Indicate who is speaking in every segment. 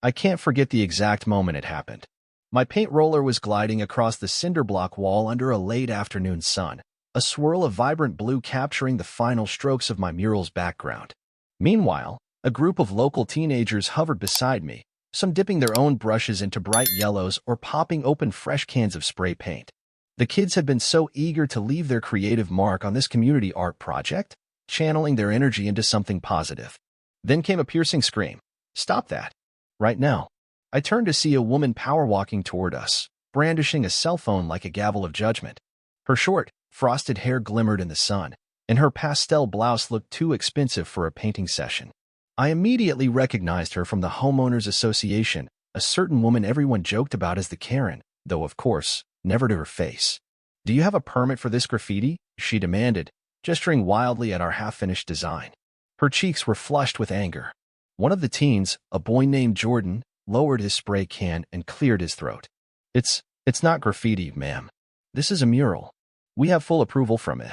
Speaker 1: I can't forget the exact moment it happened. My paint roller was gliding across the cinder block wall under a late afternoon sun, a swirl of vibrant blue capturing the final strokes of my mural's background. Meanwhile, a group of local teenagers hovered beside me, some dipping their own brushes into bright yellows or popping open fresh cans of spray paint. The kids had been so eager to leave their creative mark on this community art project, channeling their energy into something positive. Then came a piercing scream. "Stop that. Right now." I turned to see a woman power-walking toward us, brandishing a cell phone like a gavel of judgment. Her short, frosted hair glimmered in the sun, and her pastel blouse looked too expensive for a painting session. I immediately recognized her from the Homeowners Association, a certain woman everyone joked about as the Karen, though of course, never to her face. "Do you have a permit for this graffiti?" she demanded, gesturing wildly at our half-finished design. Her cheeks were flushed with anger. One of the teens, a boy named Jordan, lowered his spray can and cleared his throat. It's not graffiti, ma'am. This is a mural. We have full approval from it."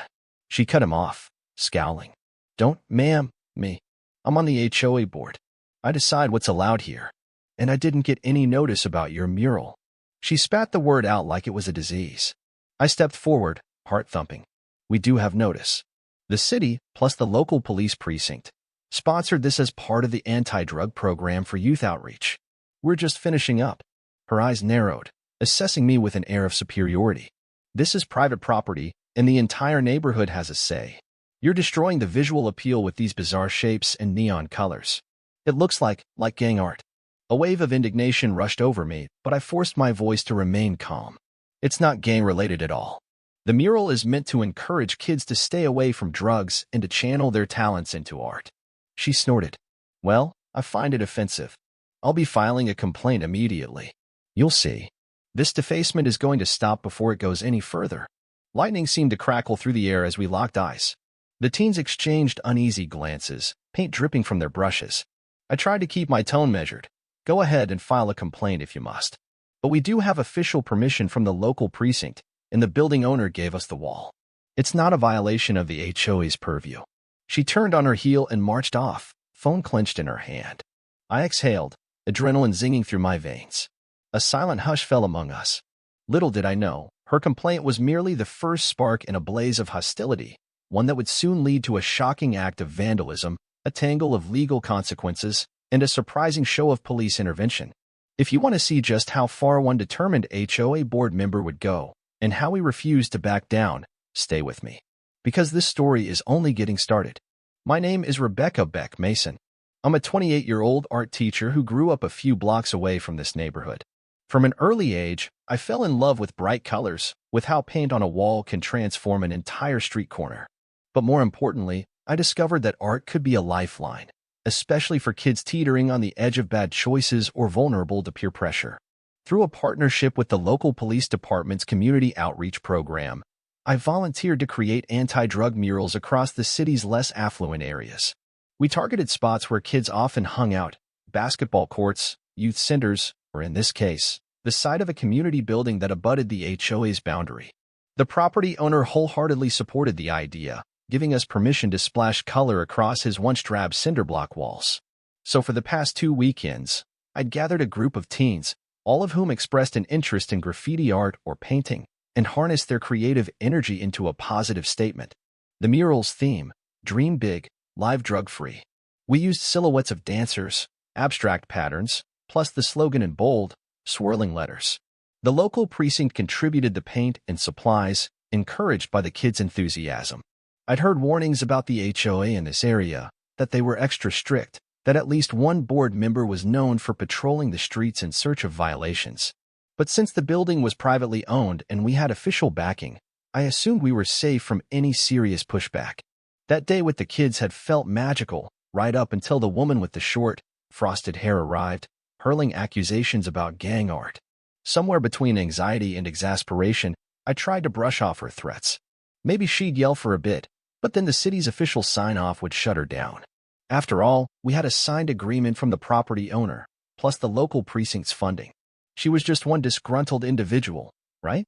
Speaker 1: She cut him off, scowling. "Don't, ma'am, me. I'm on the HOA board. I decide what's allowed here. And I didn't get any notice about your mural." She spat the word out like it was a disease. I stepped forward, heart thumping. "We do have notice. The city, plus the local police precinct, sponsored this as part of the anti-drug program for youth outreach. We're just finishing up." Her eyes narrowed, assessing me with an air of superiority. "This is private property, and the entire neighborhood has a say. You're destroying the visual appeal with these bizarre shapes and neon colors. It looks like gang art." A wave of indignation rushed over me, but I forced my voice to remain calm. "It's not gang-related at all. The mural is meant to encourage kids to stay away from drugs and to channel their talents into art." She snorted. "Well, I find it offensive. I'll be filing a complaint immediately. You'll see. This defacement is going to stop before it goes any further." Lightning seemed to crackle through the air as we locked eyes. The teens exchanged uneasy glances, paint dripping from their brushes. I tried to keep my tone measured. "Go ahead and file a complaint if you must. But we do have official permission from the local precinct, and the building owner gave us the wall. It's not a violation of the HOA's purview." She turned on her heel and marched off, phone clenched in her hand. I exhaled, adrenaline zinging through my veins. A silent hush fell among us. Little did I know, her complaint was merely the first spark in a blaze of hostility, one that would soon lead to a shocking act of vandalism, a tangle of legal consequences, and a surprising show of police intervention. If you want to see just how far one determined HOA board member would go, and how he refused to back down, stay with me. Because this story is only getting started. My name is Rebecca Beck Mason. I'm a 28-year-old art teacher who grew up a few blocks away from this neighborhood. From an early age, I fell in love with bright colors, with how paint on a wall can transform an entire street corner. But more importantly, I discovered that art could be a lifeline, especially for kids teetering on the edge of bad choices or vulnerable to peer pressure. Through a partnership with the local police department's community outreach program, I volunteered to create anti-drug murals across the city's less affluent areas. We targeted spots where kids often hung out, basketball courts, youth centers, or in this case, the site of a community building that abutted the HOA's boundary. The property owner wholeheartedly supported the idea, giving us permission to splash color across his once drab cinder block walls. So for the past 2 weekends, I'd gathered a group of teens, all of whom expressed an interest in graffiti art or painting, and harnessed their creative energy into a positive statement. The mural's theme, "Dream Big, Live Drug-Free." We used silhouettes of dancers, abstract patterns, plus the slogan in bold, swirling letters. The local precinct contributed the paint and supplies, encouraged by the kids' enthusiasm. I'd heard warnings about the HOA in this area, that they were extra strict, that at least one board member was known for patrolling the streets in search of violations. But since the building was privately owned and we had official backing, I assumed we were safe from any serious pushback. That day with the kids had felt magical, right up until the woman with the short, frosted hair arrived, hurling accusations about gang art. Somewhere between anxiety and exasperation, I tried to brush off her threats. Maybe she'd yell for a bit, but then the city's official sign-off would shut her down. After all, we had a signed agreement from the property owner, plus the local precinct's funding. She was just one disgruntled individual, right?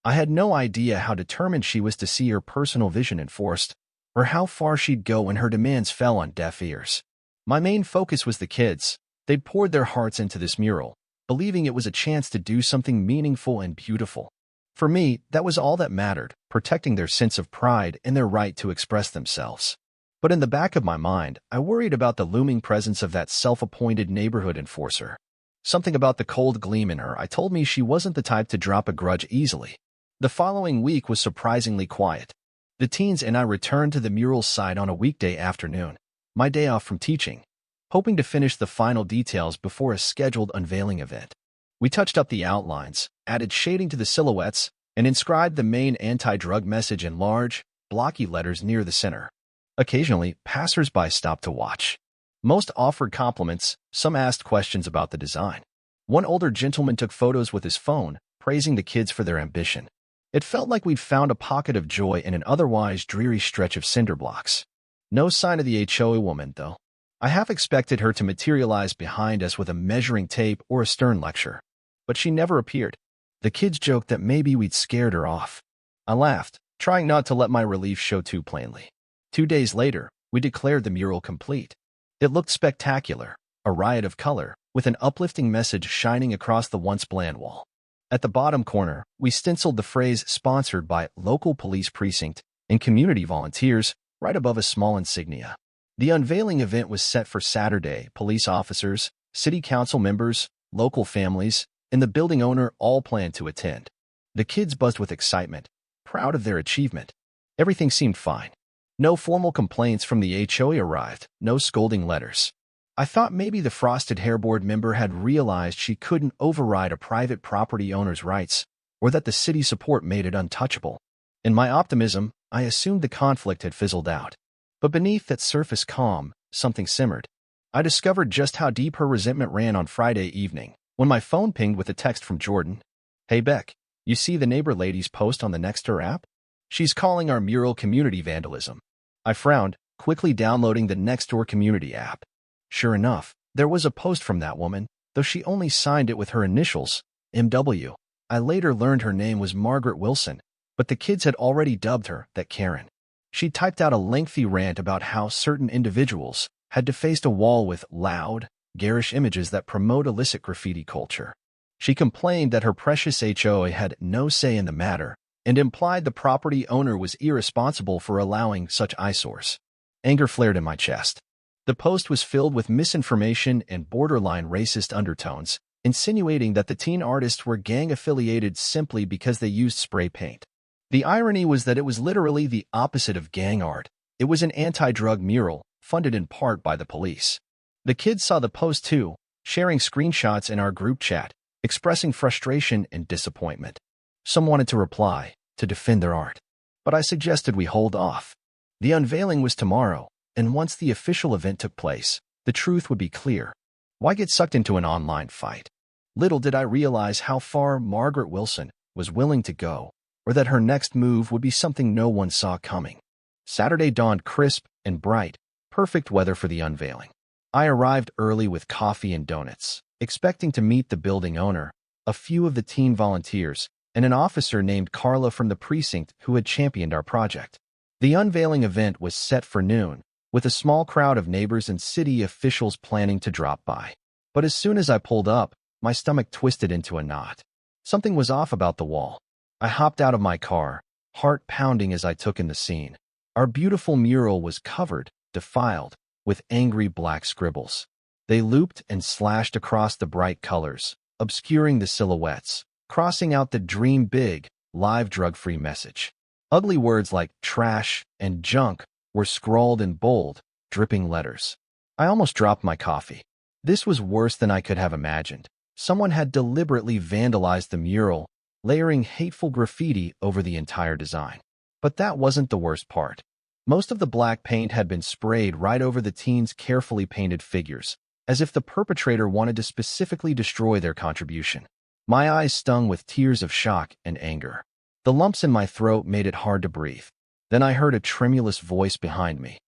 Speaker 1: I had no idea how determined she was to see her personal vision enforced, or how far she'd go when her demands fell on deaf ears. My main focus was the kids, They'd poured their hearts into this mural, believing it was a chance to do something meaningful and beautiful. For me, that was all that mattered, protecting their sense of pride and their right to express themselves. But in the back of my mind, I worried about the looming presence of that self-appointed neighborhood enforcer. Something about the cold gleam in her told me she wasn't the type to drop a grudge easily. The following week was surprisingly quiet. The teens and I returned to the mural site on a weekday afternoon, my day off from teaching, hoping to finish the final details before a scheduled unveiling event. We touched up the outlines, added shading to the silhouettes, and inscribed the main anti-drug message in large, blocky letters near the center. Occasionally, passers-by stopped to watch. Most offered compliments, some asked questions about the design. One older gentleman took photos with his phone, praising the kids for their ambition. It felt like we'd found a pocket of joy in an otherwise dreary stretch of cinder blocks. No sign of the HOA woman, though. I half expected her to materialize behind us with a measuring tape or a stern lecture. But she never appeared. The kids joked that maybe we'd scared her off. I laughed, trying not to let my relief show too plainly. 2 days later, we declared the mural complete. It looked spectacular, a riot of color, with an uplifting message shining across the once bland wall. At the bottom corner, we stenciled the phrase "sponsored by local police precinct" and community volunteers right above a small insignia. The unveiling event was set for Saturday. Police officers, city council members, local families, and the building owner all planned to attend. The kids buzzed with excitement, proud of their achievement. Everything seemed fine. No formal complaints from the HOA arrived, no scolding letters. I thought maybe the Frosted Hair Board member had realized she couldn't override a private property owner's rights, or that the city support made it untouchable. In my optimism, I assumed the conflict had fizzled out. But beneath that surface calm, something simmered. I discovered just how deep her resentment ran on Friday evening, when my phone pinged with a text from Jordan. "Hey Beck, you see the neighbor lady's post on the Nextdoor app? She's calling our mural community vandalism." I frowned, quickly downloading the Nextdoor community app. Sure enough, there was a post from that woman, though she only signed it with her initials, MW. I later learned her name was Margaret Wilson, but the kids had already dubbed her that Karen. She typed out a lengthy rant about how certain individuals had defaced a wall with loud, garish images that promote illicit graffiti culture. She complained that her precious HOA had no say in the matter, and implied the property owner was irresponsible for allowing such eyesores. Anger flared in my chest. The post was filled with misinformation and borderline racist undertones, insinuating that the teen artists were gang-affiliated simply because they used spray paint. The irony was that it was literally the opposite of gang art. It was an anti-drug mural, funded in part by the police. The kids saw the post too, sharing screenshots in our group chat, expressing frustration and disappointment. Some wanted to reply, to defend their art. But I suggested we hold off. The unveiling was tomorrow, and once the official event took place, the truth would be clear. Why get sucked into an online fight? Little did I realize how far Margaret Wilson was willing to go, or that her next move would be something no one saw coming. Saturday dawned crisp and bright, perfect weather for the unveiling. I arrived early with coffee and donuts, expecting to meet the building owner, a few of the teen volunteers, and an officer named Carla from the precinct who had championed our project. The unveiling event was set for noon, with a small crowd of neighbors and city officials planning to drop by. But as soon as I pulled up, my stomach twisted into a knot. Something was off about the wall. I hopped out of my car, heart pounding as I took in the scene. Our beautiful mural was covered, defiled, with angry black scribbles. They looped and slashed across the bright colors, obscuring the silhouettes, crossing out the "Dream Big, Live Drug-Free" message. Ugly words like "trash" and "junk" were scrawled in bold, dripping letters. I almost dropped my coffee. This was worse than I could have imagined. Someone had deliberately vandalized the mural, layering hateful graffiti over the entire design. But that wasn't the worst part. Most of the black paint had been sprayed right over the teens' carefully painted figures, as if the perpetrator wanted to specifically destroy their contribution. My eyes stung with tears of shock and anger. The lumps in my throat made it hard to breathe. Then I heard a tremulous voice behind me.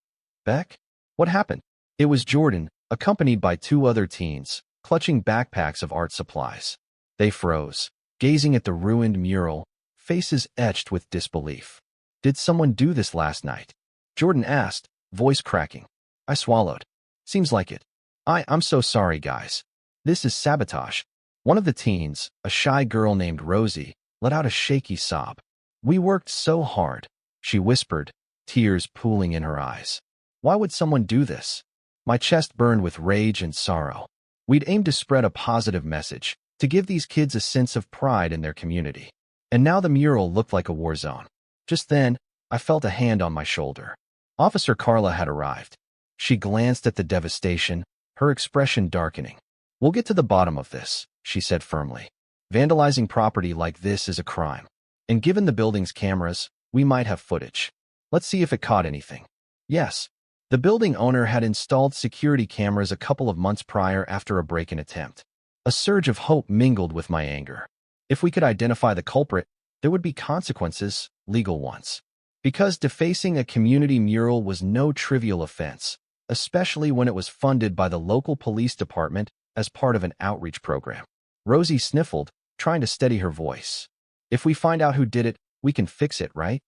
Speaker 1: "Beck? What happened?" It was Jordan, accompanied by 2 other teens, clutching backpacks of art supplies. They froze, gazing at the ruined mural, faces etched with disbelief. "Did someone do this last night?" Jordan asked, voice cracking. I swallowed. "Seems like it." I'm so sorry, guys. This is sabotage. One of the teens, a shy girl named Rosie, let out a shaky sob. We worked so hard, she whispered, tears pooling in her eyes. Why would someone do this? My chest burned with rage and sorrow. We'd aimed to spread a positive message, to give these kids a sense of pride in their community. And now the mural looked like a war zone. Just then, I felt a hand on my shoulder. Officer Carla had arrived. She glanced at the devastation, her expression darkening. We'll get to the bottom of this, she said firmly. Vandalizing property like this is a crime. And given the building's cameras, we might have footage. Let's see if it caught anything. Yes. The building owner had installed security cameras a couple of months prior after a break-in attempt. A surge of hope mingled with my anger. If we could identify the culprit, there would be consequences, legal ones. Because defacing a community mural was no trivial offense, especially when it was funded by the local police department as part of an outreach program. Rosie sniffled, trying to steady her voice. If we find out who did it, we can fix it, right?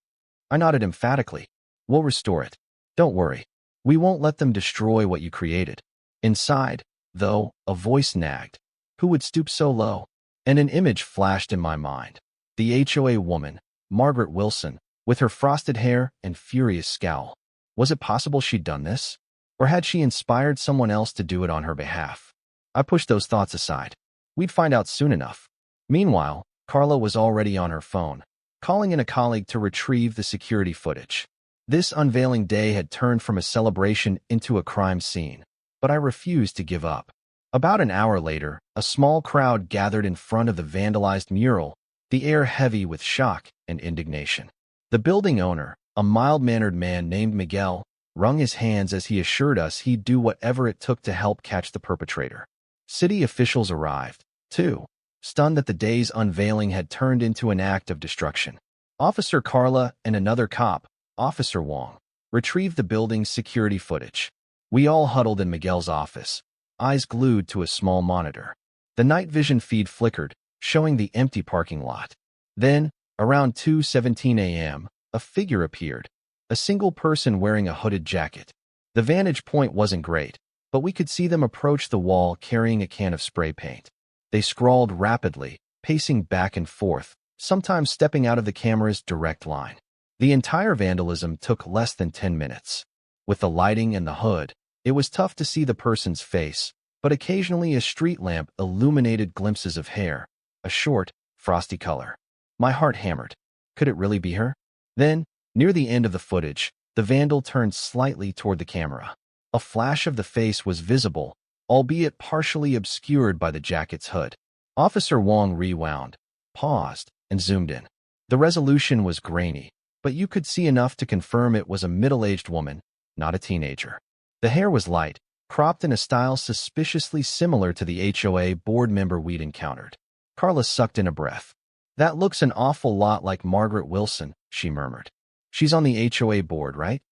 Speaker 1: I nodded emphatically. We'll restore it. Don't worry. We won't let them destroy what you created. Inside, though, a voice nagged. Who would stoop so low? And an image flashed in my mind. The HOA woman, Margaret Wilson, with her frosted hair and furious scowl. Was it possible she'd done this? Or had she inspired someone else to do it on her behalf? I pushed those thoughts aside. We'd find out soon enough. Meanwhile, Carla was already on her phone, calling in a colleague to retrieve the security footage. This unveiling day had turned from a celebration into a crime scene, but I refused to give up. About an hour later, a small crowd gathered in front of the vandalized mural, the air heavy with shock and indignation. The building owner, a mild-mannered man named Miguel, wrung his hands as he assured us he'd do whatever it took to help catch the perpetrator. City officials arrived, too, stunned that the day's unveiling had turned into an act of destruction. Officer Carla and another cop, Officer Wong, retrieved the building's security footage. We all huddled in Miguel's office, eyes glued to a small monitor. The night vision feed flickered, showing the empty parking lot. Then, around 2:17 a.m., a figure appeared, a single person wearing a hooded jacket. The vantage point wasn't great, but we could see them approach the wall carrying a can of spray paint. They scrawled rapidly, pacing back and forth, sometimes stepping out of the camera's direct line. The entire vandalism took less than 10 minutes. With the lighting and the hood, it was tough to see the person's face, but occasionally a street lamp illuminated glimpses of hair, a short, frosty color. My heart hammered. Could it really be her? Then, near the end of the footage, the vandal turned slightly toward the camera. A flash of the face was visible, albeit partially obscured by the jacket's hood. Officer Wong rewound, paused, and zoomed in. The resolution was grainy, but you could see enough to confirm it was a middle-aged woman, not a teenager. The hair was light, cropped in a style suspiciously similar to the HOA board member we'd encountered. Carla sucked in a breath. That looks an awful lot like Margaret Wilson, she murmured. She's on the HOA board, right?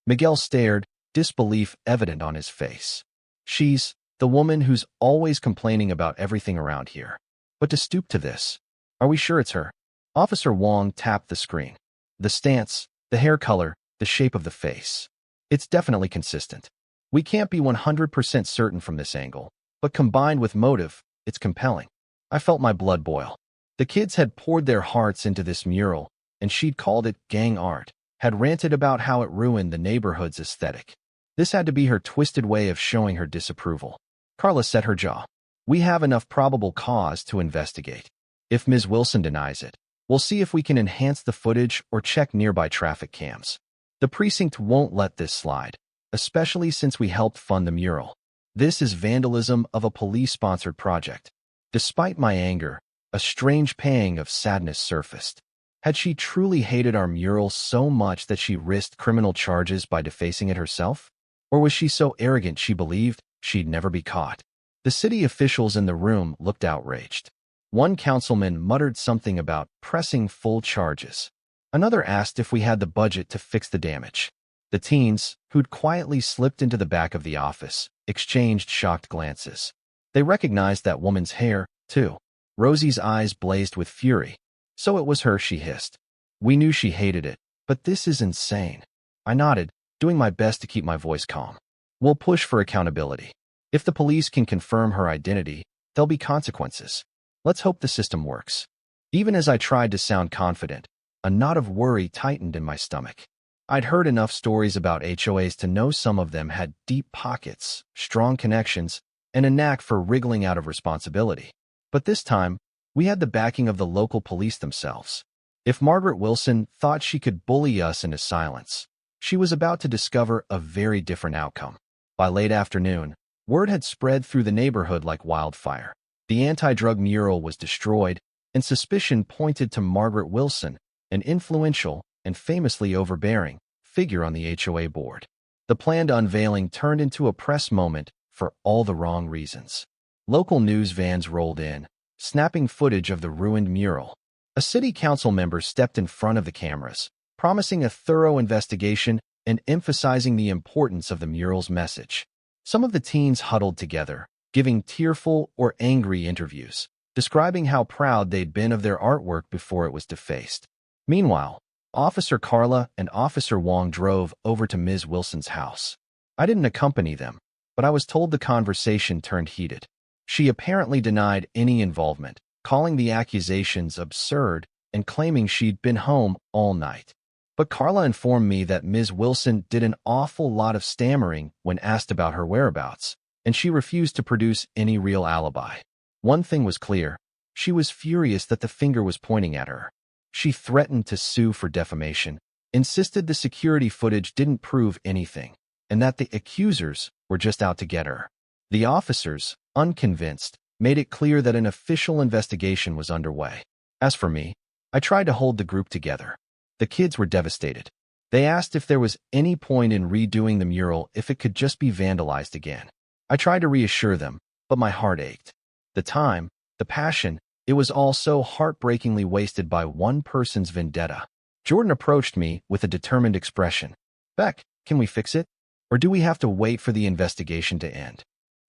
Speaker 1: Miguel stared, disbelief evident on his face. She's the woman who's always complaining about everything around here. But to stoop to this, are we sure it's her? Officer Wong tapped the screen. The stance, the hair color, the shape of the face. It's definitely consistent. We can't be 100% certain from this angle, but combined with motive, it's compelling. I felt my blood boil. The kids had poured their hearts into this mural, and she'd called it gang art, had ranted about how it ruined the neighborhood's aesthetic. This had to be her twisted way of showing her disapproval. Carla set her jaw. We have enough probable cause to investigate. If Ms. Wilson denies it, we'll see if we can enhance the footage or check nearby traffic cams. The precinct won't let this slide, especially since we helped fund the mural. This is vandalism of a police-sponsored project. Despite my anger, a strange pang of sadness surfaced. Had she truly hated our mural so much that she risked criminal charges by defacing it herself? Or was she so arrogant she believed she'd never be caught? The city officials in the room looked outraged. One councilman muttered something about pressing full charges. Another asked if we had the budget to fix the damage. The teens, who'd quietly slipped into the back of the office, exchanged shocked glances. They recognized that woman's hair, too. Rosie's eyes blazed with fury. So it was her, she hissed. We knew she hated it, but this is insane. I nodded, doing my best to keep my voice calm. We'll push for accountability. If the police can confirm her identity, there'll be consequences. Let's hope the system works. Even as I tried to sound confident, a knot of worry tightened in my stomach. I'd heard enough stories about HOAs to know some of them had deep pockets, strong connections, and a knack for wriggling out of responsibility. But this time, we had the backing of the local police themselves. If Margaret Wilson thought she could bully us into silence, she was about to discover a very different outcome. By late afternoon, word had spread through the neighborhood like wildfire. The anti-drug mural was destroyed, and suspicion pointed to Margaret Wilson, an influential and famously overbearing figure on the HOA board. The planned unveiling turned into a press moment for all the wrong reasons. Local news vans rolled in, snapping footage of the ruined mural. A city council member stepped in front of the cameras, promising a thorough investigation and emphasizing the importance of the mural's message. Some of the teens huddled together, giving tearful or angry interviews, describing how proud they'd been of their artwork before it was defaced. Meanwhile, Officer Carla and Officer Wong drove over to Ms. Wilson's house. I didn't accompany them, but I was told the conversation turned heated. She apparently denied any involvement, calling the accusations absurd and claiming she'd been home all night. But Carla informed me that Ms. Wilson did an awful lot of stammering when asked about her whereabouts, and she refused to produce any real alibi. One thing was clear: she was furious that the finger was pointing at her. She threatened to sue for defamation, insisted the security footage didn't prove anything, and that the accusers were just out to get her. The officers, unconvinced, made it clear that an official investigation was underway. As for me, I tried to hold the group together. The kids were devastated. They asked if there was any point in redoing the mural if it could just be vandalized again. I tried to reassure them, but my heart ached. The time, the passion, it was all so heartbreakingly wasted by one person's vendetta. Jordan approached me with a determined expression. "Beck, can we fix it? Or do we have to wait for the investigation to end?"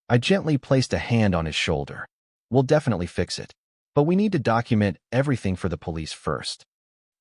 Speaker 1: I gently placed a hand on his shoulder. "We'll definitely fix it, but we need to document everything for the police first.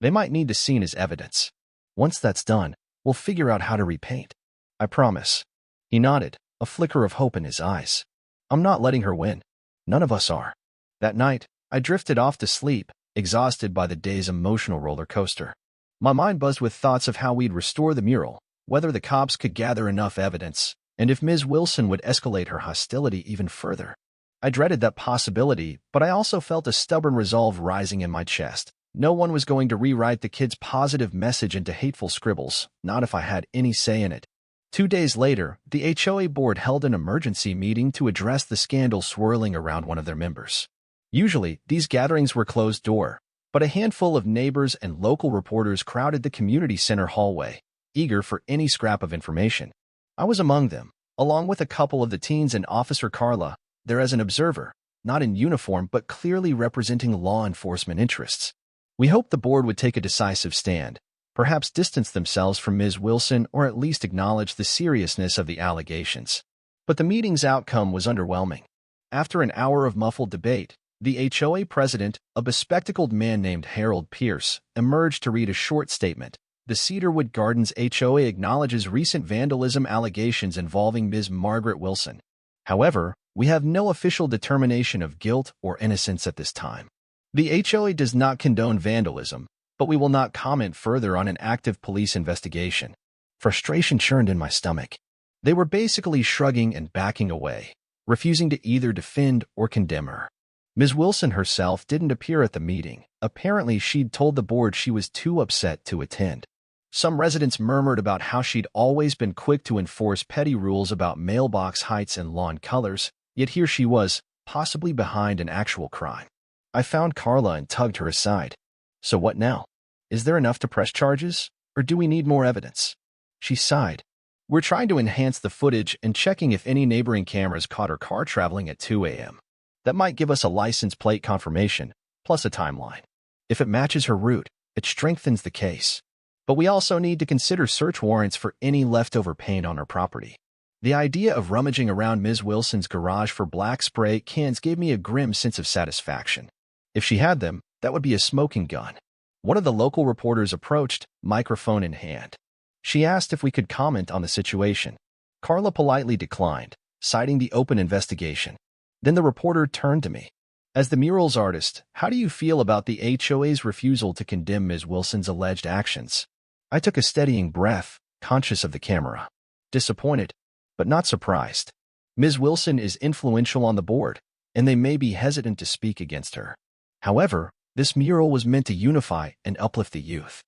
Speaker 1: They might need to see it as evidence. Once that's done, we'll figure out how to repaint. I promise." He nodded, a flicker of hope in his eyes. "I'm not letting her win. None of us are." That night, I drifted off to sleep, exhausted by the day's emotional roller coaster. My mind buzzed with thoughts of how we'd restore the mural, whether the cops could gather enough evidence, and if Ms. Wilson would escalate her hostility even further. I dreaded that possibility, but I also felt a stubborn resolve rising in my chest. No one was going to rewrite the kid's positive message into hateful scribbles, not if I had any say in it. 2 days later, the HOA board held an emergency meeting to address the scandal swirling around one of their members. Usually, these gatherings were closed door, but a handful of neighbors and local reporters crowded the community center hallway, eager for any scrap of information. I was among them, along with a couple of the teens and Officer Carla, there as an observer, not in uniform but clearly representing law enforcement interests. We hoped the board would take a decisive stand, perhaps distance themselves from Ms. Wilson or at least acknowledge the seriousness of the allegations. But the meeting's outcome was underwhelming. After an hour of muffled debate, the HOA president, a bespectacled man named Harold Pierce, emerged to read a short statement. The Cedarwood Gardens HOA acknowledges recent vandalism allegations involving Ms. Margaret Wilson. However, we have no official determination of guilt or innocence at this time. The HOA does not condone vandalism, but we will not comment further on an active police investigation. Frustration churned in my stomach. They were basically shrugging and backing away, refusing to either defend or condemn her. Ms. Wilson herself didn't appear at the meeting. Apparently, she'd told the board she was too upset to attend. Some residents murmured about how she'd always been quick to enforce petty rules about mailbox heights and lawn colors, yet here she was, possibly behind an actual crime. I found Carla and tugged her aside. "So what now? Is there enough to press charges, or do we need more evidence?" She sighed. "We're trying to enhance the footage and checking if any neighboring cameras caught her car traveling at 2 a.m. That might give us a license plate confirmation, plus a timeline. If it matches her route, it strengthens the case. But we also need to consider search warrants for any leftover paint on her property." The idea of rummaging around Ms. Wilson's garage for black spray cans gave me a grim sense of satisfaction. If she had them, that would be a smoking gun. One of the local reporters approached, microphone in hand. She asked if we could comment on the situation. Carla politely declined, citing the open investigation. Then the reporter turned to me. As the mural's artist, how do you feel about the HOA's refusal to condemn Ms. Wilson's alleged actions? I took a steadying breath, conscious of the camera. Disappointed, but not surprised. Ms. Wilson is influential on the board, and they may be hesitant to speak against her. However, this mural was meant to unify and uplift the youth.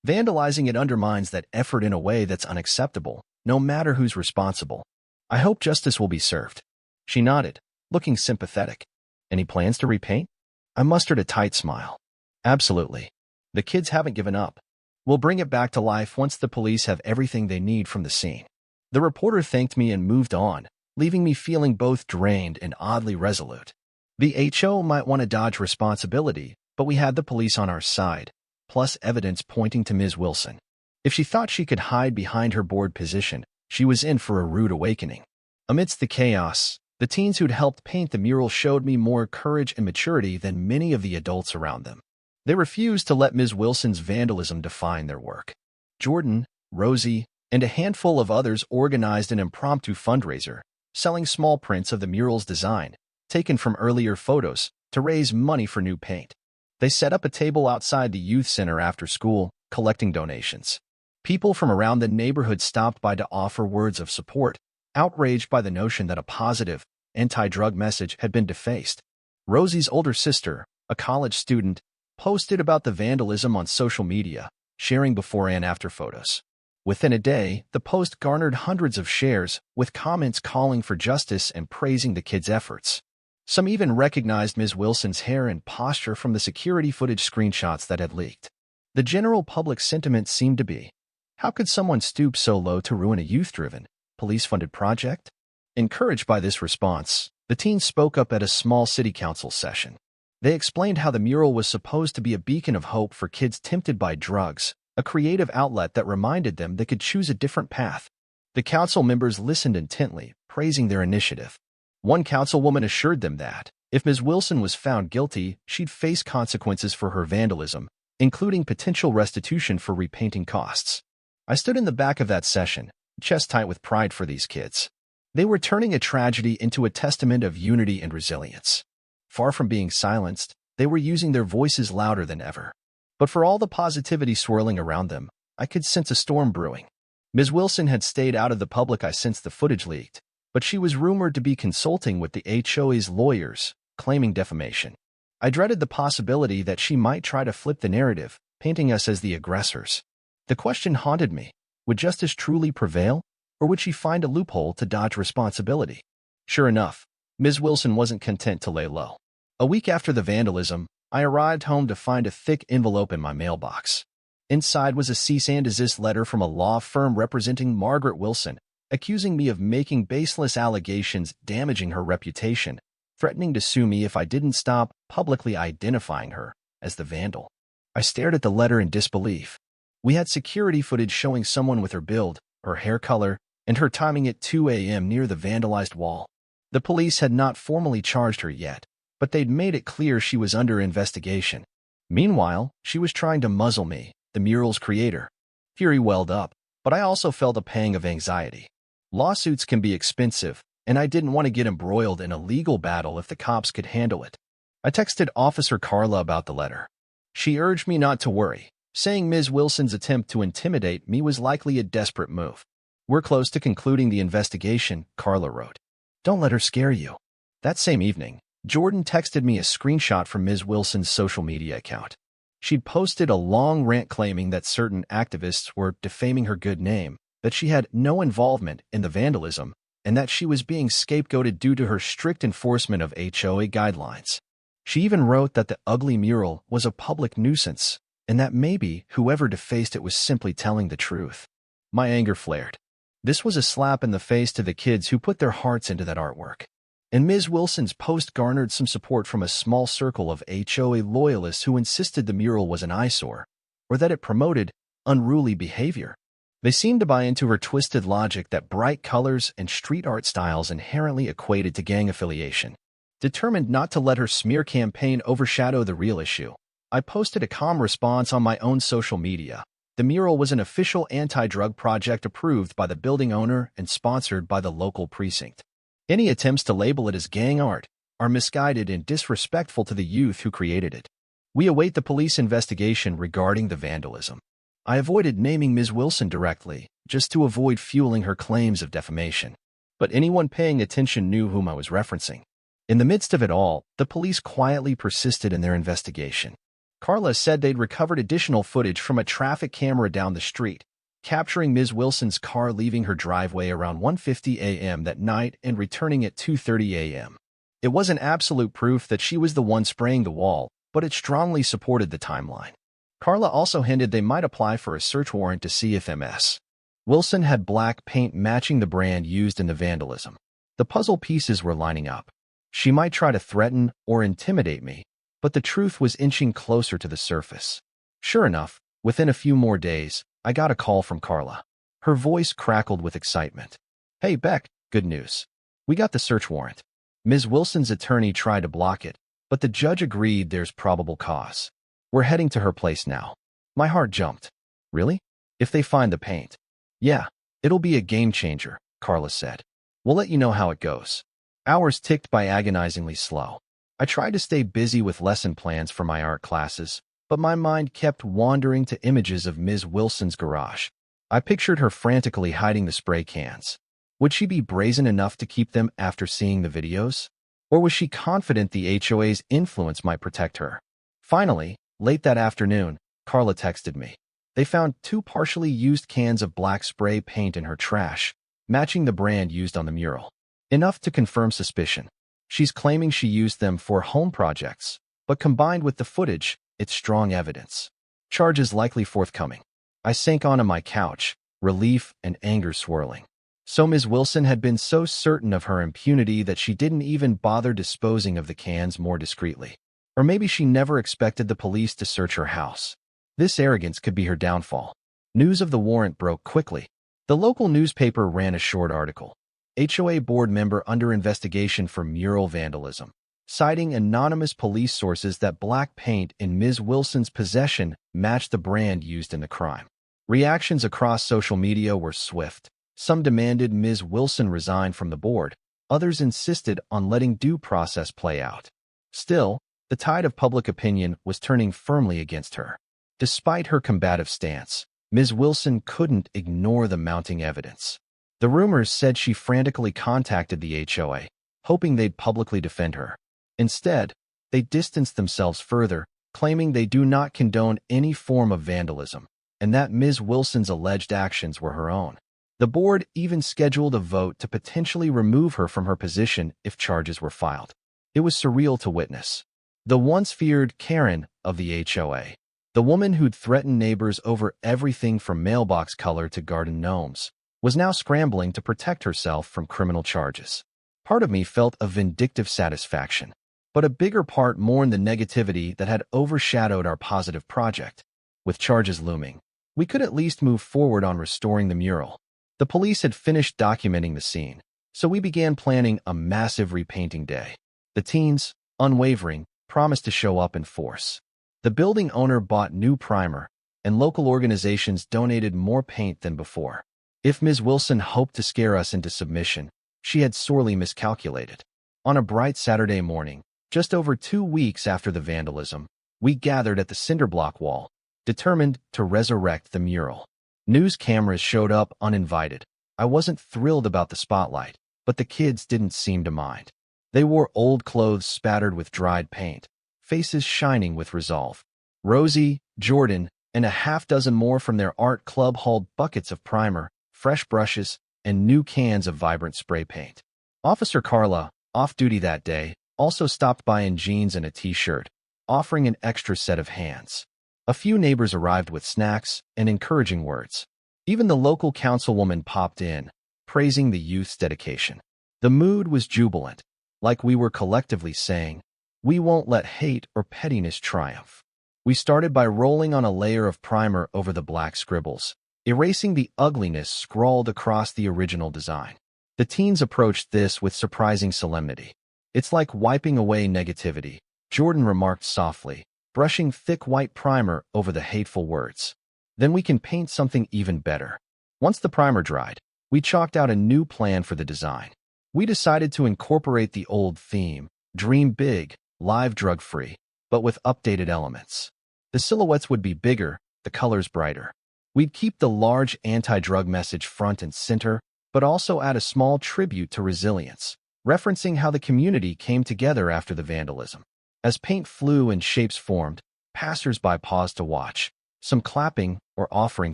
Speaker 1: Vandalizing it undermines that effort in a way that's unacceptable, no matter who's responsible. I hope justice will be served. She nodded, looking sympathetic. Any plans to repaint? I mustered a tight smile. Absolutely. The kids haven't given up. We'll bring it back to life once the police have everything they need from the scene. The reporter thanked me and moved on, leaving me feeling both drained and oddly resolute. The HO might want to dodge responsibility, but we had the police on our side, plus evidence pointing to Ms. Wilson. If she thought she could hide behind her board position, she was in for a rude awakening. Amidst the chaos, the teens who'd helped paint the mural showed me more courage and maturity than many of the adults around them. They refused to let Ms. Wilson's vandalism define their work. Jordan, Rosie, and a handful of others organized an impromptu fundraiser, selling small prints of the mural's design, taken from earlier photos, to raise money for new paint. They set up a table outside the youth center after school, collecting donations. People from around the neighborhood stopped by to offer words of support, outraged by the notion that a positive, anti-drug message had been defaced. Rosie's older sister, a college student, posted about the vandalism on social media, sharing before and after photos. Within a day, the post garnered hundreds of shares, with comments calling for justice and praising the kids' efforts. Some even recognized Ms. Wilson's hair and posture from the security footage screenshots that had leaked. The general public sentiment seemed to be, how could someone stoop so low to ruin a youth-driven, police-funded project? Encouraged by this response, the teens spoke up at a small city council session. They explained how the mural was supposed to be a beacon of hope for kids tempted by drugs, a creative outlet that reminded them they could choose a different path. The council members listened intently, praising their initiative. One councilwoman assured them that, if Ms. Wilson was found guilty, she'd face consequences for her vandalism, including potential restitution for repainting costs. I stood in the back of that session, chest tight with pride for these kids. They were turning a tragedy into a testament of unity and resilience. Far from being silenced, they were using their voices louder than ever. But for all the positivity swirling around them, I could sense a storm brewing. Ms. Wilson had stayed out of the public since the footage leaked, but she was rumored to be consulting with the HOA's lawyers, claiming defamation. I dreaded the possibility that she might try to flip the narrative, painting us as the aggressors. The question haunted me. Would justice truly prevail, or would she find a loophole to dodge responsibility? Sure enough, Ms. Wilson wasn't content to lay low. A week after the vandalism, I arrived home to find a thick envelope in my mailbox. Inside was a cease and desist letter from a law firm representing Margaret Wilson, accusing me of making baseless allegations damaging her reputation, threatening to sue me if I didn't stop publicly identifying her as the vandal. I stared at the letter in disbelief. We had security footage showing someone with her build, her hair color, and her timing at 2 a.m. near the vandalized wall. The police had not formally charged her yet, but they'd made it clear she was under investigation. Meanwhile, she was trying to muzzle me, the mural's creator. Fury welled up, but I also felt a pang of anxiety. Lawsuits can be expensive, and I didn't want to get embroiled in a legal battle if the cops could handle it. I texted Officer Carla about the letter. She urged me not to worry, saying Ms. Wilson's attempt to intimidate me was likely a desperate move. We're close to concluding the investigation, Carla wrote. Don't let her scare you. That same evening, Jordan texted me a screenshot from Ms. Wilson's social media account. She'd posted a long rant claiming that certain activists were defaming her good name, that she had no involvement in the vandalism, and that she was being scapegoated due to her strict enforcement of HOA guidelines. She even wrote that the ugly mural was a public nuisance, and that maybe whoever defaced it was simply telling the truth. My anger flared. This was a slap in the face to the kids who put their hearts into that artwork. And Ms. Wilson's post garnered some support from a small circle of HOA loyalists who insisted the mural was an eyesore, or that it promoted unruly behavior. They seemed to buy into her twisted logic that bright colors and street art styles inherently equated to gang affiliation. Determined not to let her smear campaign overshadow the real issue, I posted a calm response on my own social media. The mural was an official anti-drug project approved by the building owner and sponsored by the local precinct. Any attempts to label it as gang art are misguided and disrespectful to the youth who created it. We await the police investigation regarding the vandalism. I avoided naming Ms. Wilson directly, just to avoid fueling her claims of defamation. But anyone paying attention knew whom I was referencing. In the midst of it all, the police quietly persisted in their investigation. Carla said they'd recovered additional footage from a traffic camera down the street, capturing Ms. Wilson's car leaving her driveway around 1:50 a.m. that night and returning at 2:30 a.m. It wasn't absolute proof that she was the one spraying the wall, but it strongly supported the timeline. Carla also hinted they might apply for a search warrant to see if Ms. Wilson had black paint matching the brand used in the vandalism. The puzzle pieces were lining up. She might try to threaten or intimidate me, but the truth was inching closer to the surface. Sure enough, within a few more days, I got a call from Carla. Her voice crackled with excitement. "Hey, Beck, good news. We got the search warrant. Ms. Wilson's attorney tried to block it, but the judge agreed there's probable cause. We're heading to her place now." My heart jumped. "Really? If they find the paint?" "Yeah, it'll be a game changer," Carla said. "We'll let you know how it goes." Hours ticked by agonizingly slow. I tried to stay busy with lesson plans for my art classes, but my mind kept wandering to images of Ms. Wilson's garage. I pictured her frantically hiding the spray cans. Would she be brazen enough to keep them after seeing the videos? Or was she confident the HOA's influence might protect her? Finally, late that afternoon, Carla texted me. They found 2 partially used cans of black spray paint in her trash, matching the brand used on the mural. Enough to confirm suspicion. She's claiming she used them for home projects, but combined with the footage, it's strong evidence. Charges likely forthcoming. I sank onto my couch, relief and anger swirling. So Ms. Wilson had been so certain of her impunity that she didn't even bother disposing of the cans more discreetly. Or maybe she never expected the police to search her house. This arrogance could be her downfall. News of the warrant broke quickly. The local newspaper ran a short article. HOA board member under investigation for mural vandalism, citing anonymous police sources that black paint in Ms. Wilson's possession matched the brand used in the crime. Reactions across social media were swift. Some demanded Ms. Wilson resign from the board. Others insisted on letting due process play out. Still, the tide of public opinion was turning firmly against her. Despite her combative stance, Ms. Wilson couldn't ignore the mounting evidence. The rumors said she frantically contacted the HOA, hoping they'd publicly defend her. Instead, they distanced themselves further, claiming they do not condone any form of vandalism, and that Ms. Wilson's alleged actions were her own. The board even scheduled a vote to potentially remove her from her position if charges were filed. It was surreal to witness. The once feared Karen of the HOA, the woman who'd threatened neighbors over everything from mailbox color to garden gnomes, was now scrambling to protect herself from criminal charges. Part of me felt a vindictive satisfaction, but a bigger part mourned the negativity that had overshadowed our positive project. With charges looming, we could at least move forward on restoring the mural. The police had finished documenting the scene, so we began planning a massive repainting day. The teens, unwavering, promised to show up in force. The building owner bought new primer, and local organizations donated more paint than before. If Ms. Wilson hoped to scare us into submission, she had sorely miscalculated. On a bright Saturday morning, just over 2 weeks after the vandalism, we gathered at the cinderblock wall, determined to resurrect the mural. News cameras showed up uninvited. I wasn't thrilled about the spotlight, but the kids didn't seem to mind. They wore old clothes spattered with dried paint, faces shining with resolve. Rosie, Jordan, and a half-dozen more from their art club hauled buckets of primer, fresh brushes, and new cans of vibrant spray paint. Officer Carla, off duty that day, also stopped by in jeans and a t-shirt, offering an extra set of hands. A few neighbors arrived with snacks and encouraging words. Even the local councilwoman popped in, praising the youth's dedication. The mood was jubilant, like we were collectively saying, "We won't let hate or pettiness triumph." We started by rolling on a layer of primer over the black scribbles, erasing the ugliness scrawled across the original design. The teens approached this with surprising solemnity. "It's like wiping away negativity," Jordan remarked softly, brushing thick white primer over the hateful words. "Then we can paint something even better." Once the primer dried, we chalked out a new plan for the design. We decided to incorporate the old theme, dream big, live drug-free, but with updated elements. The silhouettes would be bigger, the colors brighter. We'd keep the large anti-drug message front and center, but also add a small tribute to resilience, referencing how the community came together after the vandalism. As paint flew and shapes formed, passers-by paused to watch, some clapping or offering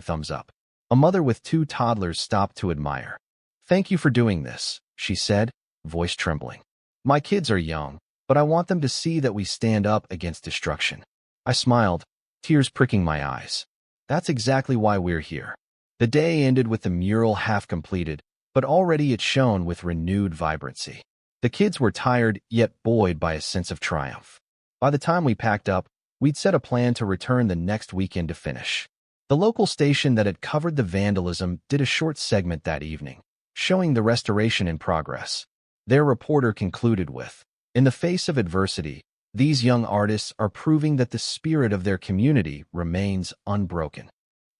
Speaker 1: thumbs up. A mother with 2 toddlers stopped to admire. "Thank you for doing this," she said, voice trembling. "My kids are young, but I want them to see that we stand up against destruction." I smiled, tears pricking my eyes. That's exactly why we're here. The day ended with the mural half completed, but already it shone with renewed vibrancy. The kids were tired, yet buoyed by a sense of triumph. By the time we packed up, we'd set a plan to return the next weekend to finish. The local station that had covered the vandalism did a short segment that evening, showing the restoration in progress. Their reporter concluded with, "In the face of adversity, these young artists are proving that the spirit of their community remains unbroken."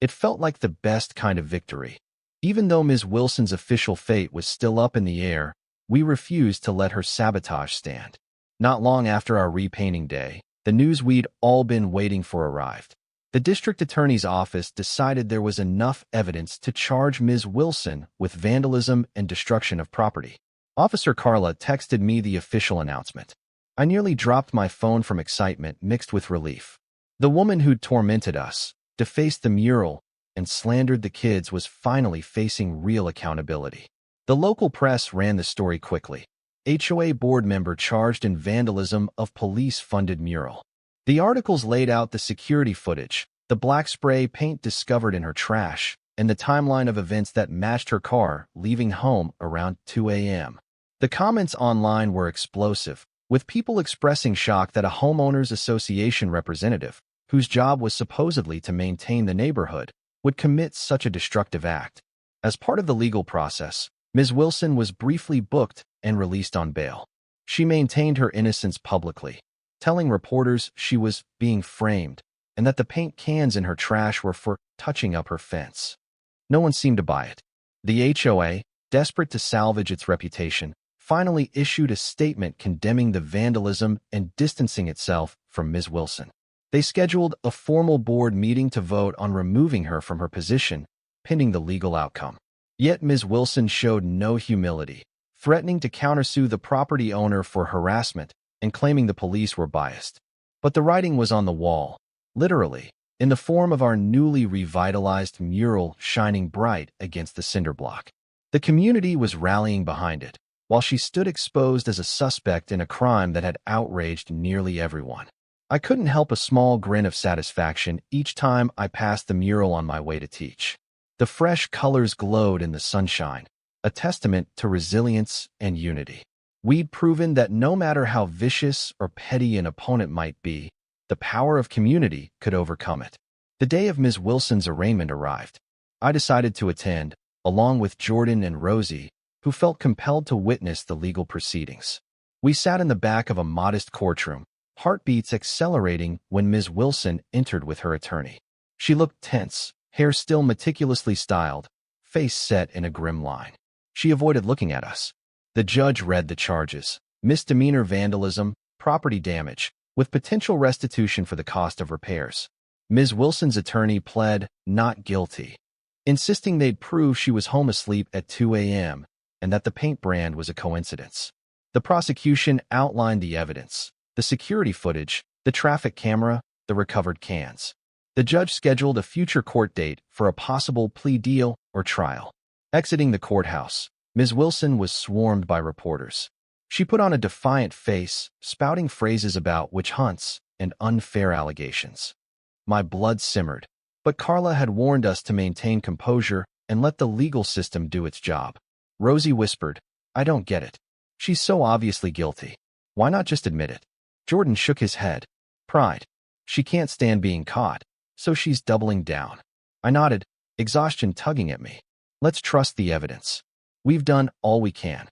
Speaker 1: It felt like the best kind of victory. Even though Ms. Wilson's official fate was still up in the air, we refused to let her sabotage stand. Not long after our repainting day, the news we'd all been waiting for arrived. The district attorney's office decided there was enough evidence to charge Ms. Wilson with vandalism and destruction of property. Officer Carla texted me the official announcement. I nearly dropped my phone from excitement mixed with relief. The woman who'd tormented us, defaced the mural, and slandered the kids was finally facing real accountability. The local press ran the story quickly. HOA board member charged in vandalism of police-funded mural. The articles laid out the security footage, the black spray paint discovered in her trash, and the timeline of events that matched her car leaving home around 2 a.m. The comments online were explosive, with people expressing shock that a homeowners association representative, whose job was supposedly to maintain the neighborhood, would commit such a destructive act. As part of the legal process, Ms. Wilson was briefly booked and released on bail. She maintained her innocence publicly, telling reporters she was being framed and that the paint cans in her trash were for touching up her fence. No one seemed to buy it. The HOA, desperate to salvage its reputation, finally issued a statement condemning the vandalism and distancing itself from Ms. Wilson. They scheduled a formal board meeting to vote on removing her from her position, pending the legal outcome. Yet Ms. Wilson showed no humility, threatening to countersue the property owner for harassment and claiming the police were biased. But the writing was on the wall, literally, in the form of our newly revitalized mural shining bright against the cinder block. The community was rallying behind it, while she stood exposed as a suspect in a crime that had outraged nearly everyone. I couldn't help a small grin of satisfaction each time I passed the mural on my way to teach. The fresh colors glowed in the sunshine, a testament to resilience and unity. We'd proven that no matter how vicious or petty an opponent might be, the power of community could overcome it. The day of Ms. Wilson's arraignment arrived. I decided to attend, along with Jordan and Rosie, who felt compelled to witness the legal proceedings. We sat in the back of a modest courtroom, heartbeats accelerating when Ms. Wilson entered with her attorney. She looked tense, hair still meticulously styled, face set in a grim line. She avoided looking at us. The judge read the charges: misdemeanor vandalism, property damage, with potential restitution for the cost of repairs. Ms. Wilson's attorney pled not guilty, insisting they'd prove she was home asleep at 2 a.m. and that the paint brand was a coincidence. The prosecution outlined the evidence: the security footage, the traffic camera, the recovered cans. The judge scheduled a future court date for a possible plea deal or trial. Exiting the courthouse, Ms. Wilson was swarmed by reporters. She put on a defiant face, spouting phrases about witch hunts and unfair allegations. My blood simmered, but Carla had warned us to maintain composure and let the legal system do its job. Rosie whispered, "I don't get it. She's so obviously guilty. Why not just admit it?" Jordan shook his head. "Pride. She can't stand being caught, so she's doubling down." I nodded, exhaustion tugging at me. "Let's trust the evidence. We've done all we can."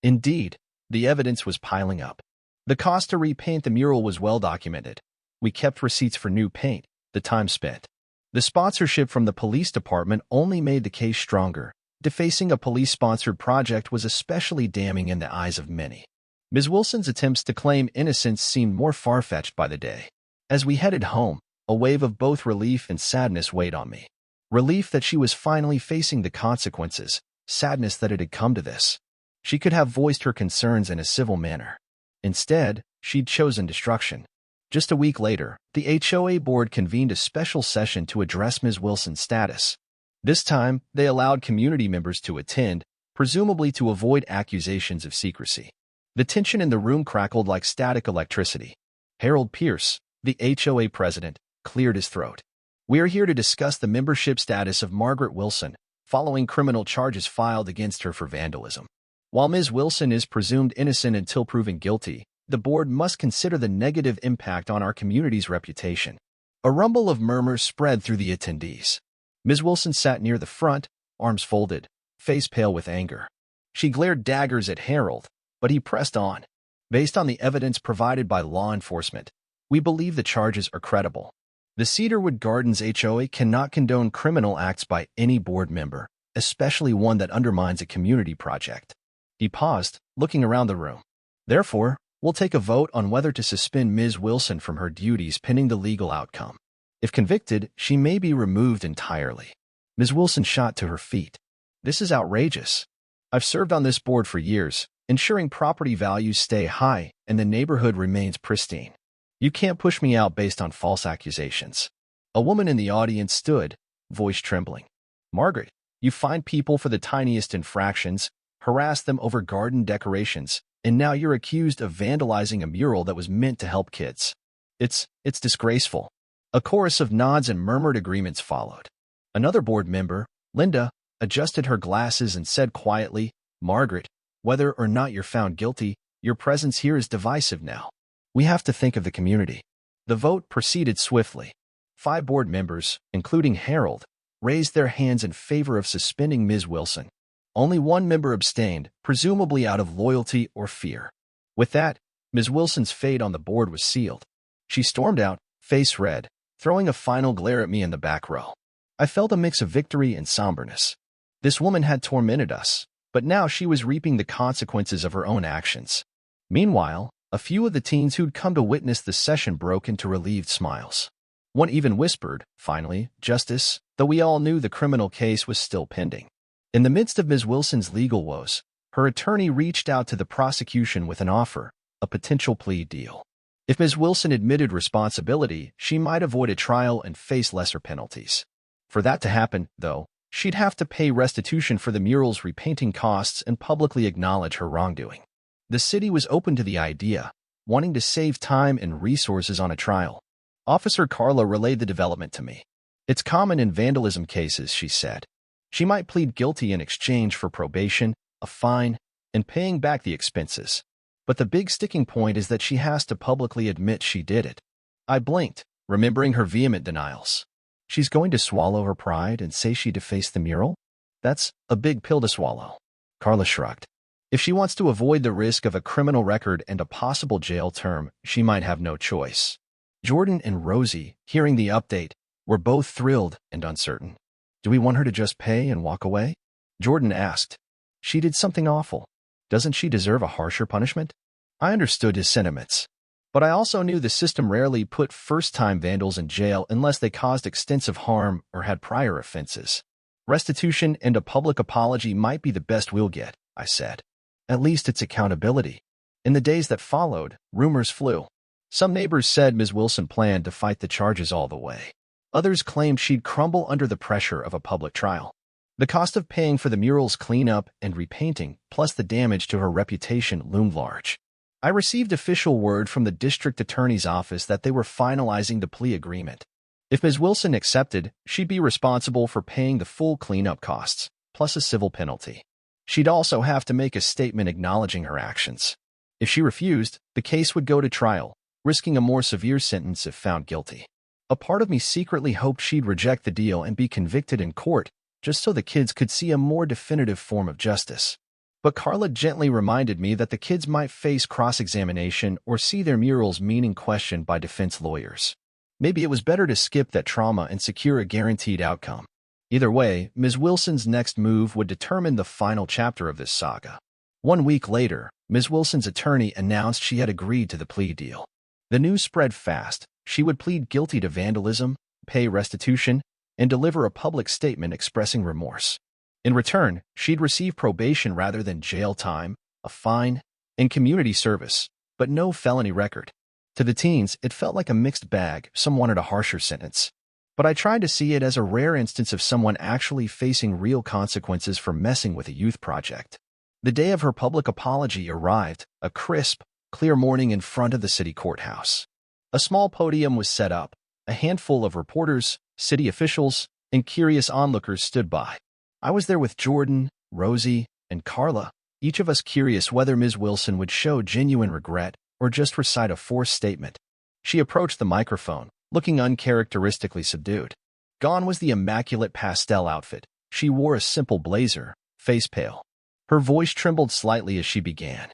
Speaker 1: Indeed, the evidence was piling up. The cost to repaint the mural was well documented. We kept receipts for new paint, the time spent. The sponsorship from the police department only made the case stronger, defacing a police-sponsored project was especially damning in the eyes of many. Ms. Wilson's attempts to claim innocence seemed more far-fetched by the day. As we headed home, a wave of both relief and sadness weighed on me. Relief that she was finally facing the consequences, sadness that it had come to this. She could have voiced her concerns in a civil manner. Instead, she'd chosen destruction. Just a week later, the HOA board convened a special session to address Ms. Wilson's status. This time, they allowed community members to attend, presumably to avoid accusations of secrecy. The tension in the room crackled like static electricity. Harold Pierce, the HOA president, cleared his throat. "We are here to discuss the membership status of Margaret Wilson, following criminal charges filed against her for vandalism. While Ms. Wilson is presumed innocent until proven guilty, the board must consider the negative impact on our community's reputation." A rumble of murmurs spread through the attendees. Ms. Wilson sat near the front, arms folded, face pale with anger. She glared daggers at Harold, but he pressed on. "Based on the evidence provided by law enforcement, we believe the charges are credible. The Cedarwood Gardens HOA cannot condone criminal acts by any board member, especially one that undermines a community project." He paused, looking around the room. "Therefore, we'll take a vote on whether to suspend Ms. Wilson from her duties pending the legal outcome. If convicted, she may be removed entirely." Ms. Wilson shot to her feet. "This is outrageous. I've served on this board for years, ensuring property values stay high and the neighborhood remains pristine. You can't push me out based on false accusations." A woman in the audience stood, voice trembling. "Margaret, you fined people for the tiniest infractions, harassed them over garden decorations, and now you're accused of vandalizing a mural that was meant to help kids. It's disgraceful." A chorus of nods and murmured agreements followed. Another board member, Linda, adjusted her glasses and said quietly, "Margaret, whether or not you're found guilty, your presence here is divisive now. We have to think of the community." The vote proceeded swiftly. 5 board members, including Harold, raised their hands in favor of suspending Ms. Wilson. Only 1 member abstained, presumably out of loyalty or fear. With that, Ms. Wilson's fate on the board was sealed. She stormed out, face red, throwing a final glare at me in the back row. I felt a mix of victory and somberness. This woman had tormented us, but now she was reaping the consequences of her own actions. Meanwhile, a few of the teens who'd come to witness the session broke into relieved smiles. One even whispered, finally, "Justice," though we all knew the criminal case was still pending. In the midst of Ms. Wilson's legal woes, her attorney reached out to the prosecution with an offer, a potential plea deal. If Ms. Wilson admitted responsibility, she might avoid a trial and face lesser penalties. For that to happen, though, she'd have to pay restitution for the mural's repainting costs and publicly acknowledge her wrongdoing. The city was open to the idea, wanting to save time and resources on a trial. Officer Carla relayed the development to me. "It's common in vandalism cases," she said. "She might plead guilty in exchange for probation, a fine, and paying back the expenses. But the big sticking point is that she has to publicly admit she did it." I blinked, remembering her vehement denials. She's going to swallow her pride and say she defaced the mural? That's a big pill to swallow. Carla shrugged. If she wants to avoid the risk of a criminal record and a possible jail term, she might have no choice. Jordan and Rosie, hearing the update, were both thrilled and uncertain. "Do we want her to just pay and walk away?" Jordan asked. "She did something awful. Doesn't she deserve a harsher punishment?" I understood his sentiments. But I also knew the system rarely put first-time vandals in jail unless they caused extensive harm or had prior offenses. "Restitution and a public apology might be the best we'll get," I said. "At least it's accountability." In the days that followed, rumors flew. Some neighbors said Ms. Wilson planned to fight the charges all the way. Others claimed she'd crumble under the pressure of a public trial. The cost of paying for the mural's cleanup and repainting, plus the damage to her reputation, loomed large. I received official word from the district attorney's office that they were finalizing the plea agreement. If Ms. Wilson accepted, she'd be responsible for paying the full cleanup costs, plus a civil penalty. She'd also have to make a statement acknowledging her actions. If she refused, the case would go to trial, risking a more severe sentence if found guilty. A part of me secretly hoped she'd reject the deal and be convicted in court, just so the kids could see a more definitive form of justice. But Carla gently reminded me that the kids might face cross-examination or see their mural's meaning questioned by defense lawyers. Maybe it was better to skip that trauma and secure a guaranteed outcome. Either way, Ms. Wilson's next move would determine the final chapter of this saga. 1 week later, Ms. Wilson's attorney announced she had agreed to the plea deal. The news spread fast. She would plead guilty to vandalism, pay restitution, and deliver a public statement expressing remorse. In return, she'd receive probation rather than jail time, a fine, and community service, but no felony record. To the teens, it felt like a mixed bag. Some wanted a harsher sentence. But I tried to see it as a rare instance of someone actually facing real consequences for messing with a youth project. The day of her public apology arrived, a crisp, clear morning in front of the city courthouse. A small podium was set up. A handful of reporters, city officials, and curious onlookers stood by. I was there with Jordan, Rosie, and Carla, each of us curious whether Ms. Wilson would show genuine regret or just recite a forced statement. She approached the microphone, looking uncharacteristically subdued. Gone was the immaculate pastel outfit. She wore a simple blazer, face pale. Her voice trembled slightly as she began.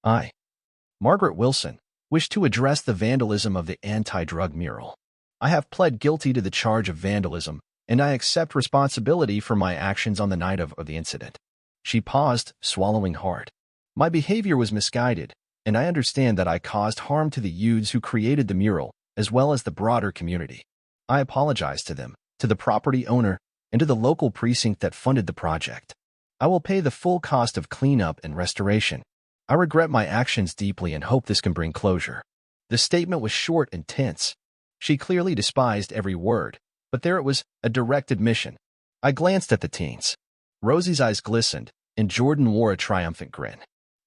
Speaker 1: I, Margaret Wilson, wish to address the vandalism of the anti-drug mural. I have pled guilty to the charge of vandalism, and I accept responsibility for my actions on the night of the incident. She paused, swallowing hard. My behavior was misguided, and I understand that I caused harm to the youths who created the mural, as well as the broader community. I apologize to them, to the property owner, and to the local precinct that funded the project. I will pay the full cost of cleanup and restoration. I regret my actions deeply and hope this can bring closure. The statement was short and tense. She clearly despised every word, but there it was, a direct admission. I glanced at the teens. Rosie's eyes glistened, and Jordan wore a triumphant grin.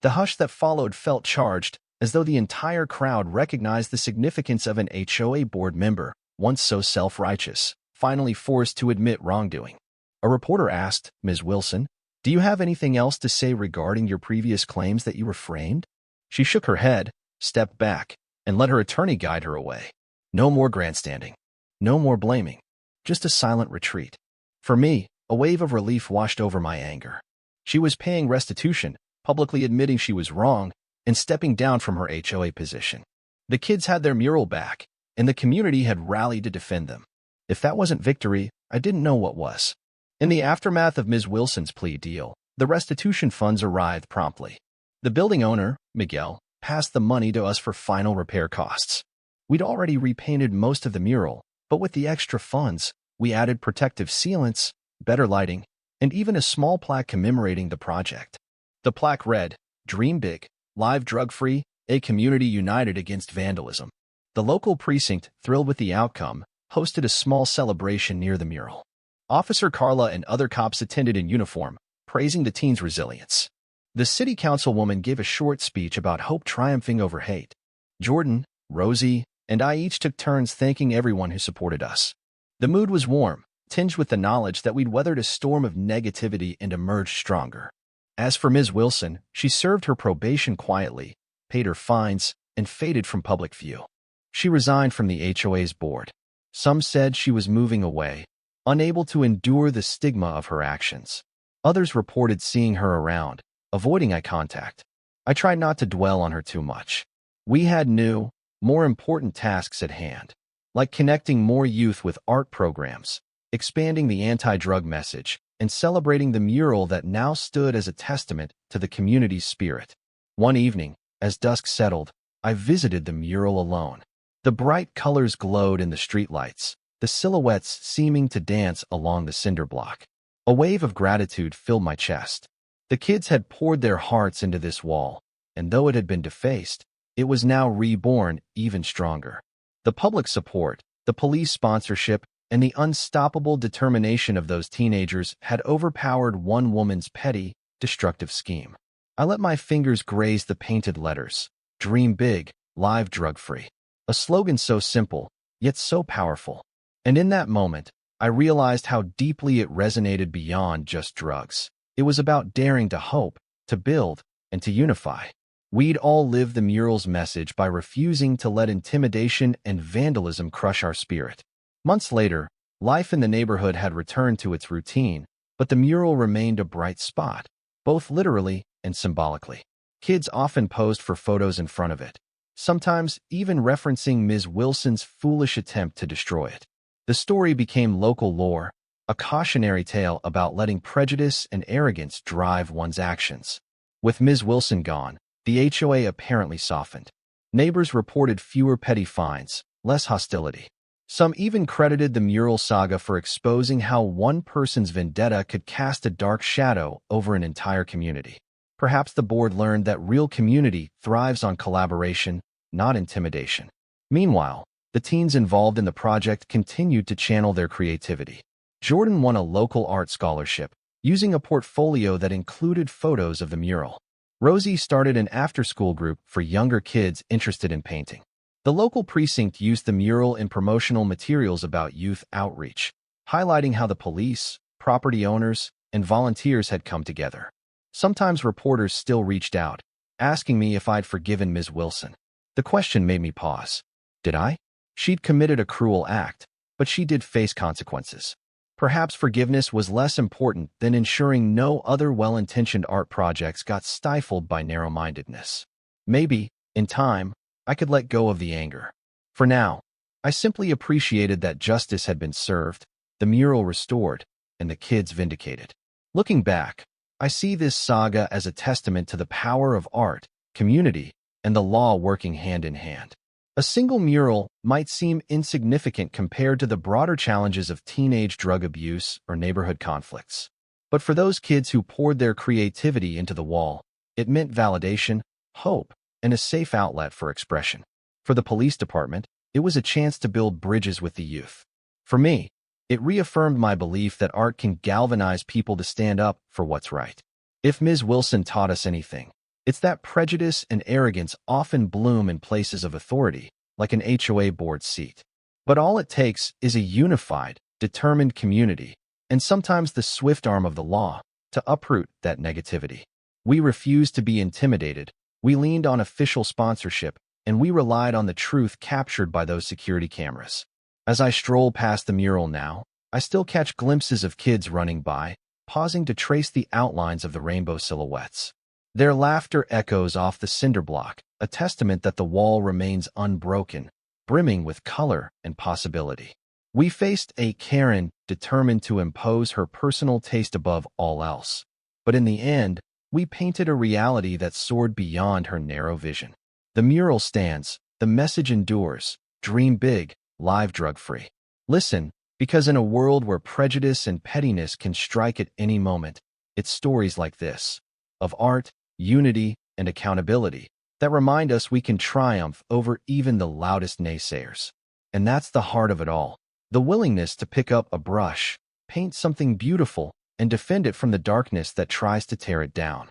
Speaker 1: The hush that followed felt charged, as though the entire crowd recognized the significance of an HOA board member, once so self-righteous, finally forced to admit wrongdoing. A reporter asked, Ms. Wilson, do you have anything else to say regarding your previous claims that you were framed? She shook her head, stepped back, and let her attorney guide her away. No more grandstanding. No more blaming. Just a silent retreat. For me, a wave of relief washed over my anger. She was paying restitution, publicly admitting she was wrong, and stepping down from her HOA position. The kids had their mural back, and the community had rallied to defend them. If that wasn't victory, I didn't know what was. In the aftermath of Ms. Wilson's plea deal, the restitution funds arrived promptly. The building owner, Miguel, passed the money to us for final repair costs. We'd already repainted most of the mural, but with the extra funds, we added protective sealants, better lighting, and even a small plaque commemorating the project. The plaque read, Dream Big, Live Drug-Free, a community united against vandalism. The local precinct, thrilled with the outcome, hosted a small celebration near the mural. Officer Carla and other cops attended in uniform, praising the teens' resilience. The city councilwoman gave a short speech about hope triumphing over hate. Jordan, Rosie, and I each took turns thanking everyone who supported us. The mood was warm, tinged with the knowledge that we'd weathered a storm of negativity and emerged stronger. As for Ms. Wilson, she served her probation quietly, paid her fines, and faded from public view. She resigned from the HOA's board. Some said she was moving away, unable to endure the stigma of her actions. Others reported seeing her around, avoiding eye contact. I tried not to dwell on her too much. We had new, more important tasks at hand, like connecting more youth with art programs, expanding the anti-drug message, and celebrating the mural that now stood as a testament to the community's spirit. One evening, as dusk settled, I visited the mural alone. The bright colors glowed in the streetlights, the silhouettes seeming to dance along the cinder block. A wave of gratitude filled my chest. The kids had poured their hearts into this wall, and though it had been defaced, it was now reborn even stronger. The public support, the police sponsorship, and the unstoppable determination of those teenagers had overpowered one woman's petty, destructive scheme. I let my fingers graze the painted letters, Dream Big, Live Drug-Free. A slogan so simple, yet so powerful. And in that moment, I realized how deeply it resonated beyond just drugs. It was about daring to hope, to build, and to unify. We'd all lived the mural's message by refusing to let intimidation and vandalism crush our spirit. Months later, life in the neighborhood had returned to its routine, but the mural remained a bright spot, both literally and symbolically. Kids often posed for photos in front of it, sometimes even referencing Ms. Wilson's foolish attempt to destroy it. The story became local lore, a cautionary tale about letting prejudice and arrogance drive one's actions. With Ms. Wilson gone, the HOA apparently softened. Neighbors reported fewer petty fines, less hostility. Some even credited the Mural saga for exposing how one person's vendetta could cast a dark shadow over an entire community. Perhaps the board learned that real community thrives on collaboration, not intimidation. Meanwhile, the teens involved in the project continued to channel their creativity. Jordan won a local art scholarship, using a portfolio that included photos of the mural. Rosie started an after-school group for younger kids interested in painting. The local precinct used the mural in promotional materials about youth outreach, highlighting how the police, property owners, and volunteers had come together. Sometimes reporters still reached out, asking me if I'd forgiven Ms. Wilson. The question made me pause. Did I? She'd committed a cruel act, but she did face consequences. Perhaps forgiveness was less important than ensuring no other well-intentioned art projects got stifled by narrow-mindedness. Maybe, in time, I could let go of the anger. For now, I simply appreciated that justice had been served, the mural restored, and the kids vindicated. Looking back, I see this saga as a testament to the power of art, community, and the law working hand in hand. A single mural might seem insignificant compared to the broader challenges of teenage drug abuse or neighborhood conflicts. But for those kids who poured their creativity into the wall, it meant validation, hope, and a safe outlet for expression. For the police department, it was a chance to build bridges with the youth. For me, it reaffirmed my belief that art can galvanize people to stand up for what's right. If Ms. Wilson taught us anything, it's that prejudice and arrogance often bloom in places of authority, like an HOA board seat. But all it takes is a unified, determined community, and sometimes the swift arm of the law, to uproot that negativity. We refused to be intimidated, we leaned on official sponsorship, and we relied on the truth captured by those security cameras. As I stroll past the mural now, I still catch glimpses of kids running by, pausing to trace the outlines of the rainbow silhouettes. Their laughter echoes off the cinder block, a testament that the wall remains unbroken, brimming with color and possibility. We faced a Karen determined to impose her personal taste above all else. But in the end, we painted a reality that soared beyond her narrow vision. The mural stands, the message endures, dream big, live drug-free. Listen, because in a world where prejudice and pettiness can strike at any moment, it's stories like this, of art, unity, and accountability, that remind us we can triumph over even the loudest naysayers. And that's the heart of it all, the willingness to pick up a brush, paint something beautiful, and defend it from the darkness that tries to tear it down.